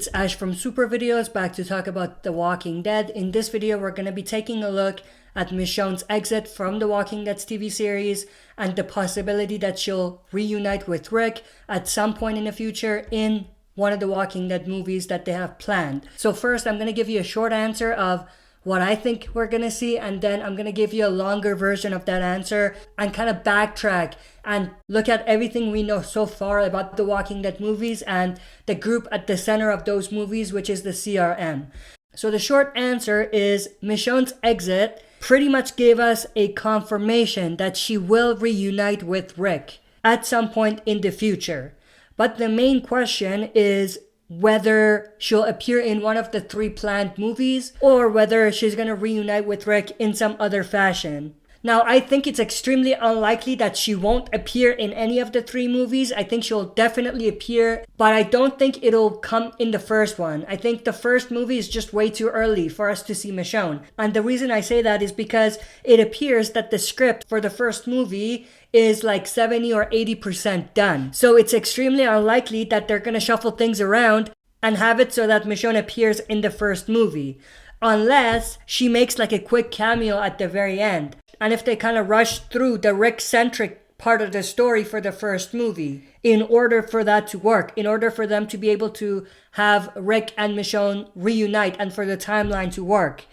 it's Ash from Super Videos, back to talk about The Walking Dead. In this video, we're going to be taking a look at Michonne's exit from The Walking Dead's TV series and the possibility that she'll reunite with Rick at some point in the future in one of The Walking Dead movies that they have planned. So first, I'm going to give you a short answer of what I think we're going to see, and then I'm going to give you a longer version of that answer and kind of backtrack and look at everything we know so far about the Walking Dead movies and the group at the center of those movies, which is the CRM. So the short answer is Michonne's exit pretty much gave us a confirmation that she will reunite with Rick at some point in the future. But the main question is whether she'll appear in one of the 3 planned movies or whether she's going to reunite with Rick in some other fashion. Now, I think it's extremely unlikely that she won't appear in any of the 3 movies. I think she'll definitely appear, but I don't think it'll come in the first one. I think the first movie is just way too early for us to see Michonne. And the reason I say that is because it appears that the script for the first movie is like 70 or 80% done. So it's extremely unlikely that they're going to shuffle things around and have it so that Michonne appears in the first movie. Unless she makes like a quick cameo at the very end. And if they kind of rush through the Rick-centric part of the story for the first movie, in order for that to work, in order for them to be able to have Rick and Michonne reunite and for the timeline to work.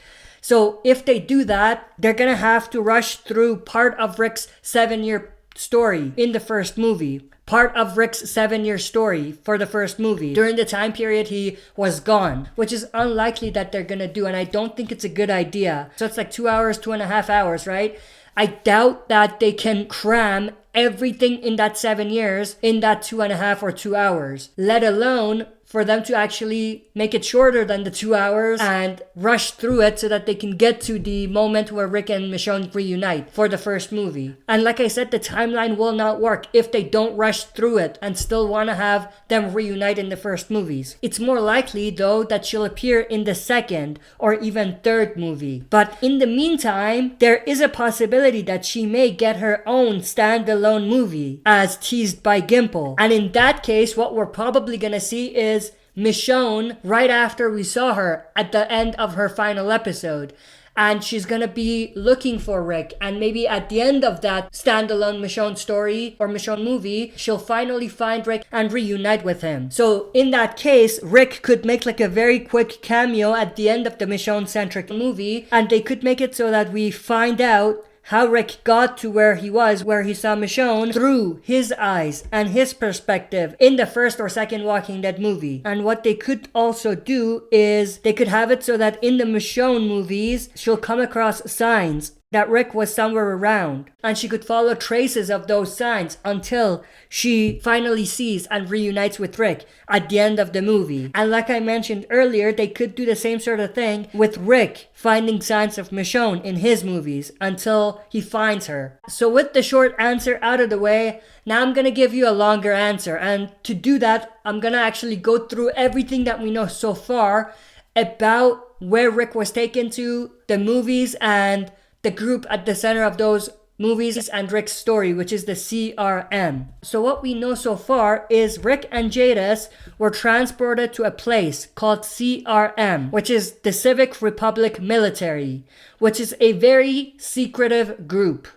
So if they do that, they're going to have to rush through part of Rick's 7-year story in the first movie. Part of Rick's 7-year story for the first movie during the time period he was gone, which is unlikely that they're going to do, and I don't think it's a good idea. So it's like 2 hours, 2.5 hours, right? I doubt that they can cram everything in that 7 years in that 2.5 or 2 hours, let alone for them to actually make it shorter than the 2 hours and rush through it so that they can get to the moment where Rick and Michonne reunite for the first movie. And like I said, the timeline will not work if they don't rush through it and still want to have them reunite in the first movies. It's more likely, though, that she'll appear in the second or even third movie. But in the meantime, there is a possibility that she may get her own standalone movie, as teased by Gimple. And in that case, what we're probably going to see is Michonne right after we saw her at the end of her final episode. And she's going to be looking for Rick. And maybe at the end of that standalone Michonne story or Michonne movie, she'll finally find Rick and reunite with him. So in that case, Rick could make like a very quick cameo at the end of the Michonne-centric movie. And they could make it so that we find out how Rick got to where he was, where he saw Michonne, through his eyes and his perspective in the first or second Walking Dead movie. And what they could also do is they could have it so that in the Michonne movies, she'll come across signs that Rick was somewhere around, and she could follow traces of those signs until she finally sees and reunites with Rick at the end of the movie. And like I mentioned earlier, they could do the same sort of thing with Rick finding signs of Michonne in his movies until he finds her. So with the short answer out of the way, now I'm going to give you a longer answer. And to do that, I'm going to actually go through everything that we know so far about where Rick was taken to, the movies, and the group at the center of those movies and Rick's story, which is the CRM. So what we know so far is Rick and Jadis were transported to a place called CRM, which is the Civic Republic Military, which is a very secretive group.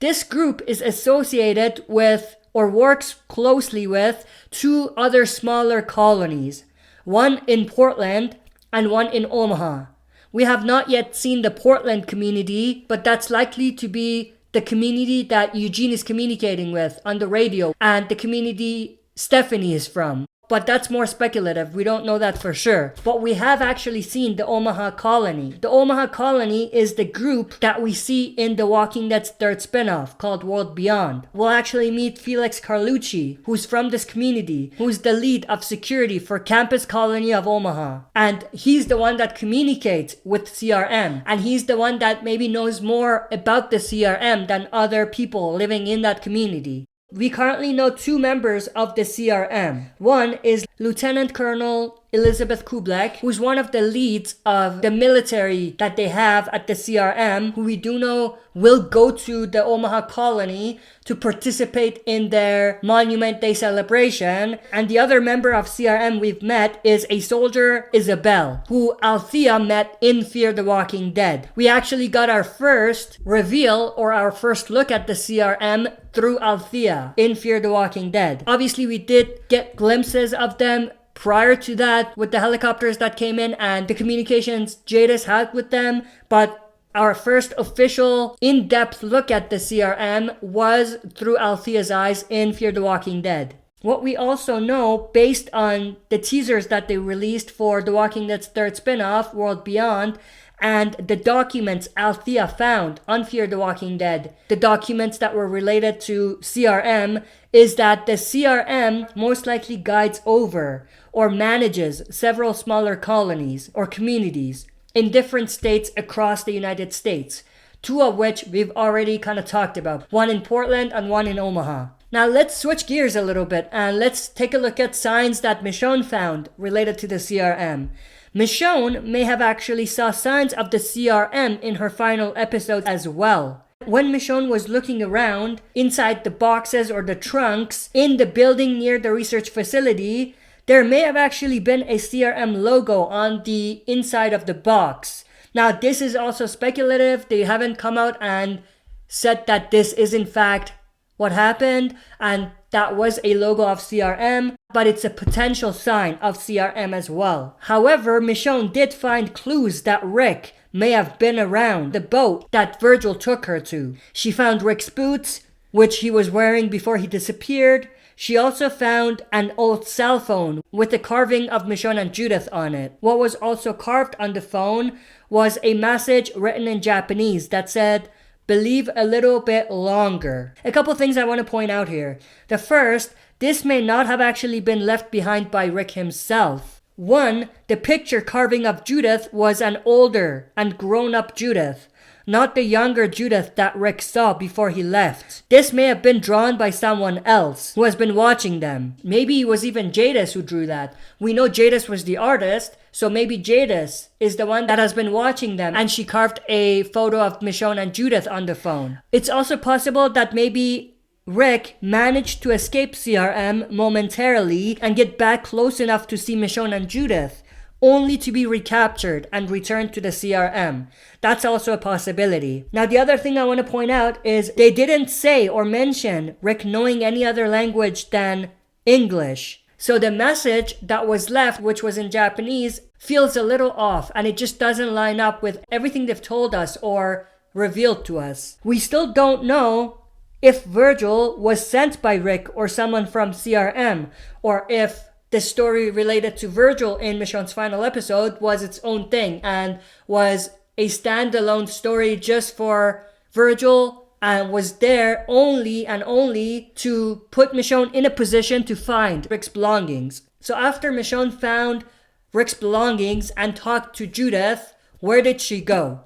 This group is associated with or works closely with 2 other smaller colonies, one in Portland and one in Omaha. We have not yet seen the Portland community, but that's likely to be the community that Eugene is communicating with on the radio and the community Stephanie is from. But that's more speculative. We don't know that for sure. But we have actually seen the Omaha Colony. The Omaha Colony is the group that we see in The Walking Dead's 3rd spinoff called World Beyond. We'll actually meet Felix Carlucci, who's from this community, who's the lead of security for Campus Colony of Omaha. And he's the one that communicates with CRM. And he's the one that maybe knows more about the CRM than other people living in that community. We currently know 2 members of the CRM. One is Lieutenant Colonel Elizabeth Kublek, who's one of the leads of the military that they have at the CRM, who we do know will go to the Omaha Colony to participate in their Monument Day celebration. And the other member of CRM we've met is a soldier, Isabel, who Althea met in Fear the Walking Dead. We actually got our first reveal or our first look at the CRM through Althea in Fear the Walking Dead. Obviously, we did get glimpses of them prior to that with the helicopters that came in and the communications Jadis had with them, but our first official in-depth look at the CRM was through Althea's eyes in Fear the Walking Dead. What we also know, based on the teasers that they released for The Walking Dead's third spin-off, World Beyond, and the documents Althea found on Fear the Walking Dead, the documents that were related to CRM, is that the CRM most likely guides over or manages several smaller colonies or communities in different states across the United States, two of which we've already kind of talked about, one in Portland and one in Omaha. Now let's switch gears a little bit and let's take a look at signs that Michonne found related to the CRM. Michonne may have actually saw signs of the CRM in her final episode as well. When Michonne was looking around inside the boxes or the trunks in the building near the research facility, there may have actually been a CRM logo on the inside of the box. Now, this is also speculative. They haven't come out and said that this is in fact what happened and that was a logo of CRM, but it's a potential sign of CRM as well. However, Michonne did find clues that Rick may have been around the boat that Virgil took her to. She found Rick's boots, which he was wearing before he disappeared. She also found an old cell phone with the carving of Michonne and Judith on it. What was also carved on the phone was a message written in Japanese that said, "Believe a little bit longer." A couple things I want to point out here. The first, this may not have actually been left behind by Rick himself. One, the picture carving of Judith was an older and grown-up Judith, not the younger Judith that Rick saw before he left. This may have been drawn by someone else who has been watching them. Maybe it was even Jadis who drew that. We know Jadis was the artist, so maybe Jadis is the one that has been watching them and she carved a photo of Michonne and Judith on the phone. It's also possible that maybe Rick managed to escape CRM momentarily and get back close enough to see Michonne and Judith, only to be recaptured and returned to the CRM. That's also a possibility. Now, the other thing I want to point out is they didn't say or mention Rick knowing any other language than English. So the message that was left, which was in Japanese, feels a little off and it just doesn't line up with everything they've told us or revealed to us. We still don't know if Virgil was sent by Rick or someone from CRM, or if the story related to Virgil in Michonne's final episode was its own thing and was a standalone story just for Virgil and was there only and only to put Michonne in a position to find Rick's belongings. So after Michonne found Rick's belongings and talked to Judith, where did she go?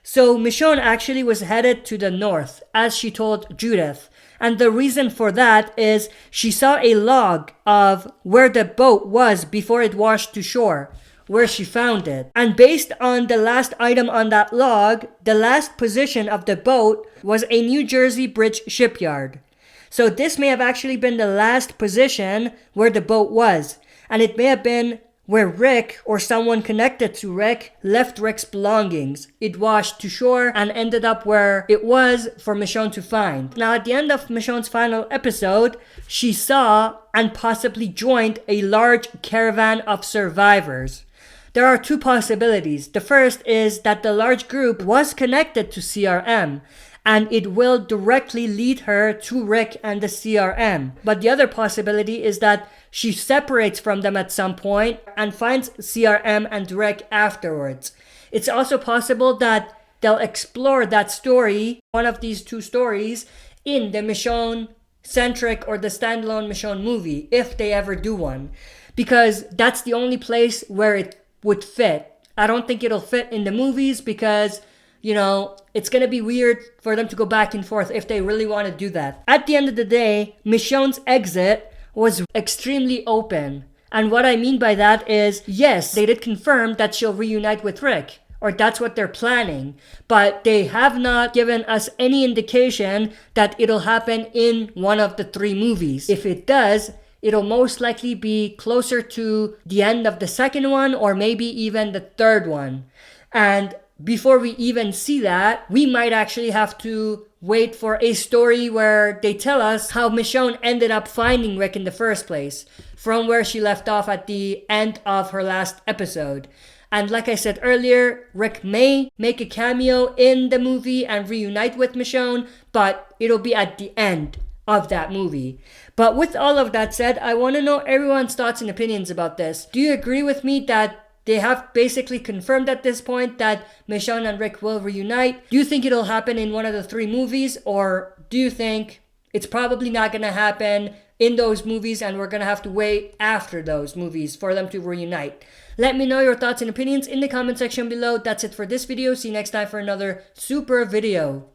So Michonne actually was headed to the north, as she told Judith. And the reason for that is she saw a log of where the boat was before it washed to shore, where she found it. And based on the last item on that log, the last position of the boat was a New Jersey Bridge shipyard. So this may have actually been the last position where the boat was. And it may have been where Rick or someone connected to Rick left Rick's belongings. It washed to shore and ended up where it was for Michonne to find. Now, at the end of Michonne's final episode, she saw and possibly joined a large caravan of survivors. There are two possibilities. The first is that the large group was connected to CRM and it will directly lead her to Rick and the CRM. But the other possibility is that she separates from them at some point and finds CRM and Rick afterwards. It's also possible that they'll explore that story, one of these two stories, in the Michonne-centric or the standalone Michonne movie, if they ever do one. Because that's the only place where it would fit. I don't think it'll fit in the movies because, you know, it's going to be weird for them to go back and forth if they really want to do that. At the end of the day, Michonne's Exit was extremely open And what I mean by that is, yes, they did confirm that she'll reunite with Rick, or that's what they're planning, but they have not given us any indication that it'll happen in one of the 3 movies. If it does, it'll most likely be closer to the end of the second one or maybe even the third one. And before we even see that, we might actually have to wait for a story where they tell us how Michonne ended up finding Rick in the first place, from where she left off at the end of her last episode. And like I said earlier, Rick may make a cameo in the movie and reunite with Michonne, but it'll be at the end of that movie. But with all of that said, I want to know everyone's thoughts and opinions about this. Do you agree with me that they have basically confirmed at this point that Michonne and Rick will reunite? Do you think it'll happen in one of the 3 movies, or do you think it's probably not going to happen in those movies and we're going to have to wait after those movies for them to reunite? Let me know your thoughts and opinions in the comment section below. That's it for this video. See you next time for another super video.